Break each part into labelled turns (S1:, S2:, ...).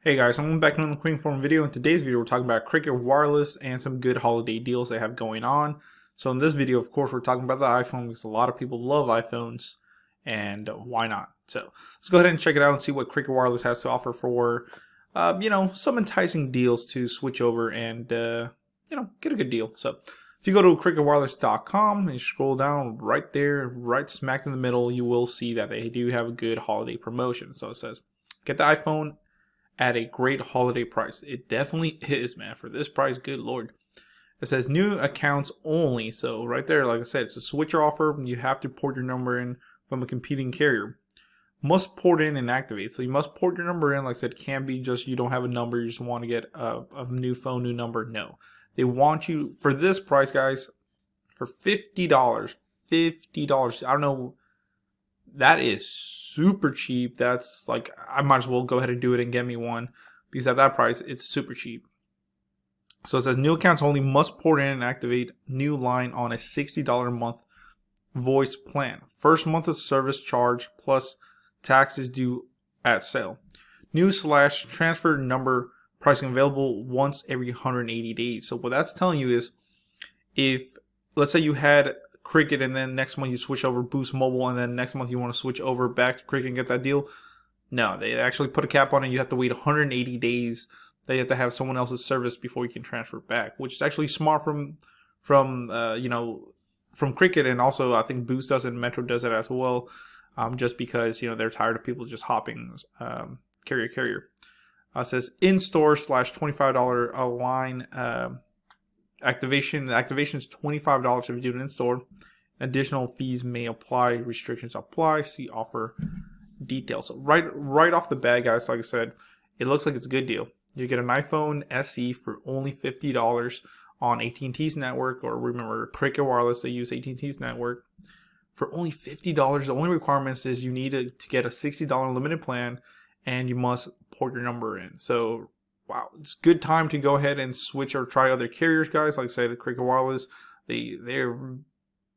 S1: Hey guys, I'm back in the Queen Form video. In today's video, we're talking about Cricket Wireless and some good holiday deals they have going on. So in this video, of course, we're talking about the iPhone because a lot of people love iPhones, and why not? So let's go ahead and check it out and see what Cricket Wireless has to offer for, some enticing deals to switch over and, get a good deal. So if you go to cricketwireless.com and you scroll down right there, right smack in the middle, you will see that they do have a good holiday promotion. So it says, get the iPhone at a great holiday price. It definitely is, man. For this price, good lord. It says new accounts only. So right there, like I said, it's a switcher offer. You have to port your number in from a competing carrier. Must port in and activate. So you must port your number in. Like I said, can't be just you don't have a number, you just want to get a new phone, new number. No. They want you, for this price, guys, for $50. $50. I don't know. That is super cheap. That's like, I might as well go ahead and do it and get me one, because at that price, it's super cheap. So it says new accounts only, must port in and activate new line on a $60 a month voice plan. First month of service charge plus taxes due at sale. New/transfer number pricing available once every 180 days. So what that's telling you is, if let's say you had Cricket and then next month you switch over Boost Mobile and then next month you want to switch over back to Cricket and get that deal, no, they actually put a cap on it. You have to wait 180 days. They have to have someone else's service before you can transfer back, which is actually smart from Cricket, and also I think Boost does it and Metro does it as well, just because they're tired of people just hopping carrier. It says in-store /$25 a line activation. The activation is $25 if you do it in store. Additional fees may apply. Restrictions apply. See offer details. So right off the bat, guys, like I said, it looks like it's a good deal. You get an iPhone SE for only $50 on AT&T's network, or remember Cricket Wireless, they use AT&T's network for only $50. The only requirements is you need to get a $60 limited plan, and you must port your number in. So wow, it's a good time to go ahead and switch or try other carriers, guys. Like I said, Cricket Wireless, they're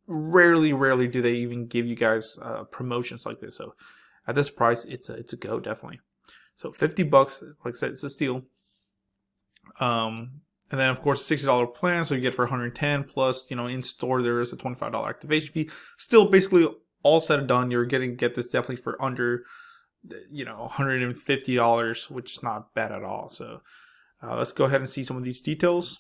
S1: rarely do they even give you guys promotions like this. So at this price, it's a go, definitely. So $50, like I said, it's a steal. And then of course $60 plan, so you get for $110 plus. In store there is a $25 activation fee. Still, basically all said and done, you're get this definitely for under $150, which is not bad at all. So let's go ahead and see some of these details.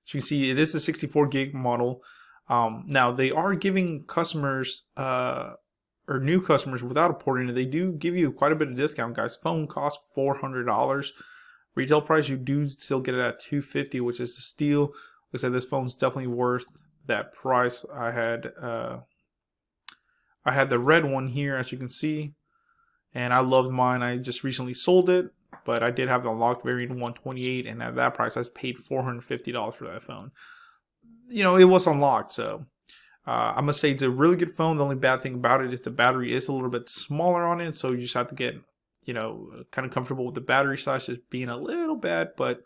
S1: So you can see it is a 64 gig model. Now they are giving customers or new customers without a port in it, they do give you quite a bit of discount, guys. Phone costs $400. Retail price, you do still get it at $250, which is a steal. Like I said, this phone's definitely worth that price. I had the red one here, as you can see, and I loved mine. I just recently sold it, but I did have the unlocked variant 128, and at that price, I paid $450 for that phone. It was unlocked, so I must say it's a really good phone. The only bad thing about it is the battery is a little bit smaller on it, so you just have to get, kind of comfortable with the battery size just being a little bad, but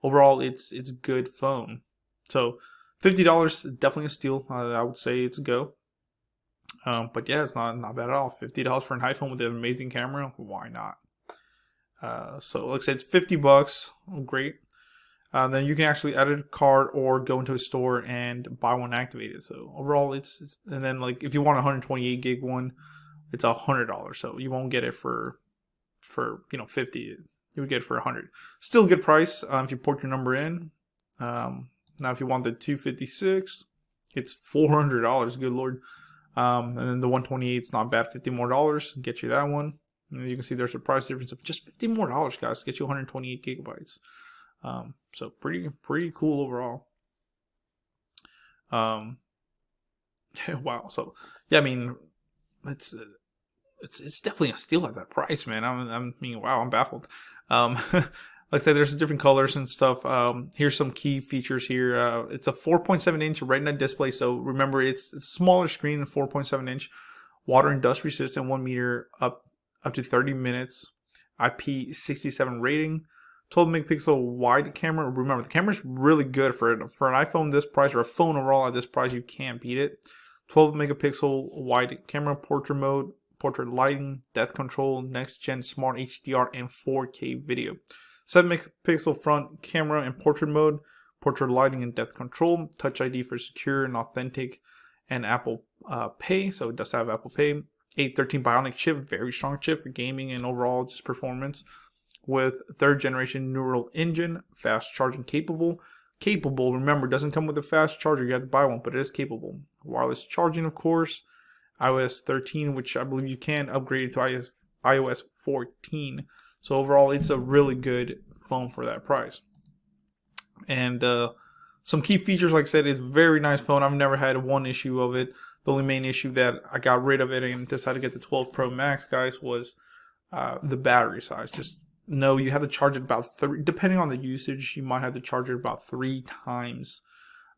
S1: overall, it's a good phone. So $50, definitely a steal. I would say it's a go. But yeah, it's not bad at all. $50 for an iPhone with an amazing camera, why not? So like I said, it's $50. Great. Then you can actually add a card or go into a store and buy one activated. So overall, it's and then like if you want a 128 gig one, it's $100. So you won't get it for $50. You would get it for $100. Still a good price if you port your number in. Now if you want the 256, it's $400. Good lord. And then the 128 is not bad, $50 more, get you that one. And you can see there's a price difference of just $50 more, guys, get you 128 gigabytes. So pretty cool overall. Wow. So yeah, I mean, it's definitely a steal at that price, man. Wow, I'm baffled. Like I said, there's different colors and stuff. Here's some key features here. It's a 4.7-inch Retina display. So remember, it's a smaller screen, 4.7-inch. Water and dust resistant, 1 meter up to 30 minutes. IP67 rating. 12 megapixel wide camera. Remember, the camera's really good for an iPhone this price, or a phone overall at this price. You can't beat it. 12 megapixel wide camera, portrait portrait lighting, depth control, next gen smart HDR, and 4K video. 7-megapixel front camera in portrait mode, portrait lighting and depth control, Touch ID for secure and authentic, and Apple Pay. So it does have Apple Pay. A13 Bionic chip, very strong chip for gaming and overall just performance. With 3rd generation neural engine, fast charging capable. Remember, doesn't come with a fast charger, you have to buy one, but it is capable. Wireless charging, of course. iOS 13, which I believe you can upgrade to iOS 14. So overall, it's a really good phone for that price. And some key features, like I said, it's a very nice phone. I've never had one issue of it. The only main issue that I got rid of it and decided to get the 12 Pro Max, guys, was the battery size. Just know you have to charge it about 3, depending on the usage, you might have to charge it about 3 times,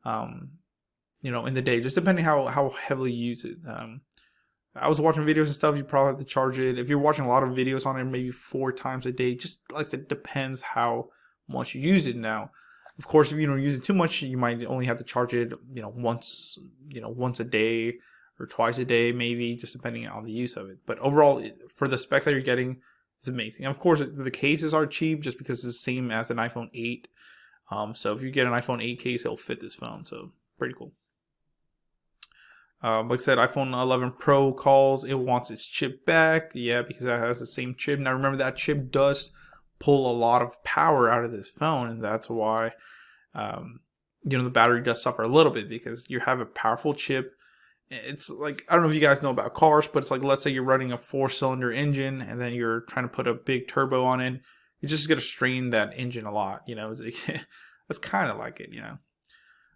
S1: you know, in the day, just depending how heavily you use it. I was watching videos and stuff, you probably have to charge it. If you're watching a lot of videos on it, maybe 4 times a day. Just like it depends how much you use it now. Of course, if you don't use it too much, you might only have to charge it, once a day or twice a day, maybe, just depending on the use of it. But overall, for the specs that you're getting, it's amazing. And of course, the cases are cheap just because it's the same as an iPhone 8. So if you get an iPhone 8 case, it'll fit this phone. So pretty cool. Like I said, iPhone 11 Pro calls, it wants its chip back. Yeah, because it has the same chip. Now remember, that chip does pull a lot of power out of this phone, and that's why the battery does suffer a little bit, because you have a powerful chip. It's like, I don't know if you guys know about cars, but it's like, let's say you're running a 4-cylinder engine and then you're trying to put a big turbo on it. It's just going to strain that engine a lot, That's kind of like it,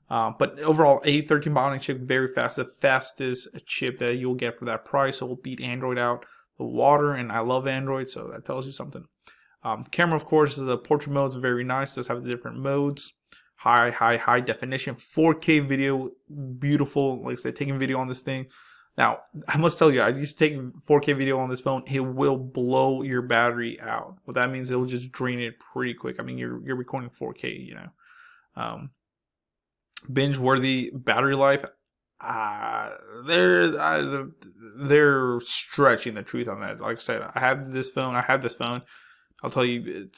S1: But overall, A13 Bionic chip, very fast, the fastest chip that you'll get for that price. So it will beat Android out the water, and I love Android, so that tells you something. Camera, of course, is a portrait mode. It's very nice. Does have the different modes. High definition, 4K video, beautiful. Like I said, taking video on this thing. Now, I must tell you, I used to take 4K video on this phone. It will blow your battery out. What that means, it will just drain it pretty quick. I mean, you're recording 4K, binge-worthy battery life. They're stretching the truth on that. Like I said, I have this phone. I'll tell you,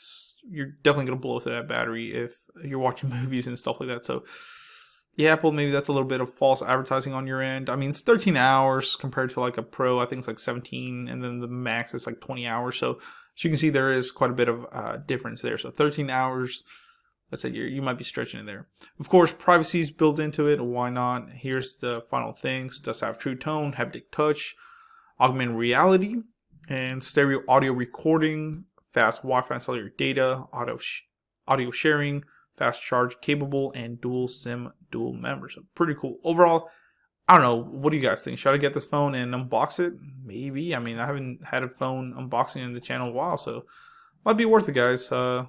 S1: you're definitely going to blow through that battery if you're watching movies and stuff like that. So, yeah, Apple, maybe that's a little bit of false advertising on your end. I mean, it's 13 hours compared to like a Pro. I think it's like 17, and then the Max is like 20 hours. So, as you can see, there is quite a bit of difference there. So, 13 hours, let's say you might be stretching it there. Of course, privacy is built into it. Why not? Here's the final things. It does have True Tone, haptic touch, augmented reality, and stereo audio recording, fast Wi-Fi and cellular data, audio sharing, fast charge capable, and dual SIM dual member. So pretty cool. Overall, I don't know. What do you guys think? Should I get this phone and unbox it? Maybe. I mean, I haven't had a phone unboxing in the channel in a while, so might be worth it, guys. Let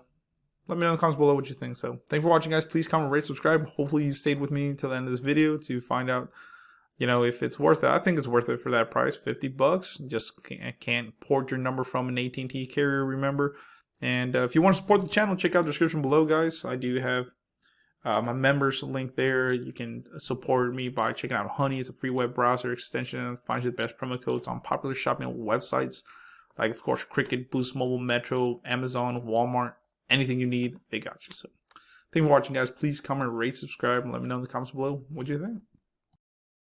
S1: me know in the comments below what you think. So thanks for watching, guys. Please comment, rate, subscribe. Hopefully you stayed with me till the end of this video to find out, if it's worth it. I think it's worth it for that price, $50. Just can't port your number from an AT&T carrier, remember. And if you want to support the channel, check out the description below, guys. I do have my members link there. You can support me by checking out Honey. It's a free web browser extension and finds you the best promo codes on popular shopping websites, like, of course, Cricket, Boost Mobile, Metro, Amazon, Walmart. Anything you need, they got you. So thank you for watching, guys. Please comment, rate, subscribe, and let me know in the comments below what you think.